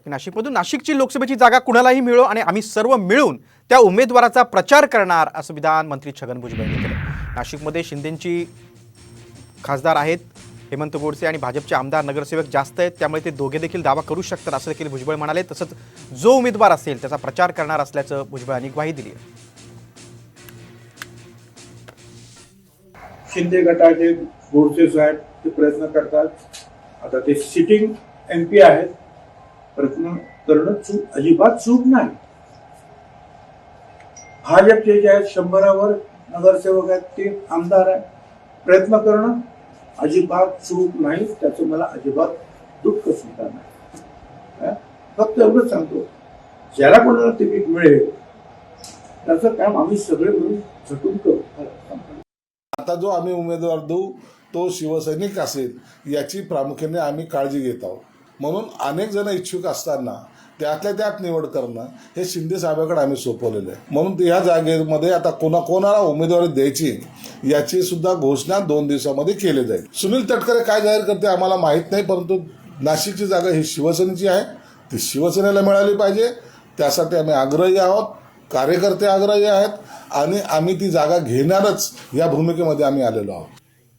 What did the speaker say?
नाशिकमधून नाशिकची लोकसभेची जागा कुणालाही मिळो आणि आम्ही सर्व मिळून त्या उमेदवाराचा प्रचार करणार असं विधान मंत्री छगन भुजबळ यांनी केलं। नाशिकमध्ये शिंदेंची खासदार आहेत हेमंत गोडसे आणि भाजपचे आमदार नगरसेवक जास्त आहेत, त्यामुळे ते दोघे देखील दावा करू शकतात असं देखील भुजबळ म्हणाले। तसंच जो उमेदवार असेल त्याचा प्रचार करणार असल्याचं भुजबळांनी ग्वाही दिली आहे। शिंदे गटाचे गोडसे साहेब ते प्रयत्न करतात, आता ते सिटिंग MP आहेत, प्रयत्न करणं अजिबात चूक नाही। भाजपचे जे आहेत 100वर नगरसेवक आहेत ते आमदार आहेत, प्रयत्न करणं अजिबात चूक नाही, त्याचं मला अजिबात दुःख सुद्धा नाही। फक्त एवढंच सांगतो, ज्याला कोणाला तिकीट मिळेल त्याचं काम आम्ही सगळे मिळून झटून करू। आता जो आम्ही उमेदवार देऊ तो शिवसैनिक असेल याची प्रामुख्याने आम्ही काळजी घेत आहोत। म्हणून अनेक जण इच्छुक असताना त्यातल्या त्यात निवड करणं हे शिंदे साहेबांकडे आम्ही सोपवलेलं आहे। म्हणून या जागेमध्ये आता कोणाला उमेदवारी द्यायची याची सुद्धा घोषणा 2 दिवसामध्ये केली जाईल। सुनील तटकरे काय जाहीर करते आम्हाला माहीत नाही, परंतु नाशिकची जागा ही शिवसेनेची आहे, ती शिवसेनेला मिळाली पाहिजे त्यासाठी आम्ही आग्रही आहोत, कार्यकर्ते आग्रही आहेत आणि आम्ही ती जागा घेणारच या भूमिकेमध्ये आम्ही आलेलो आहोत।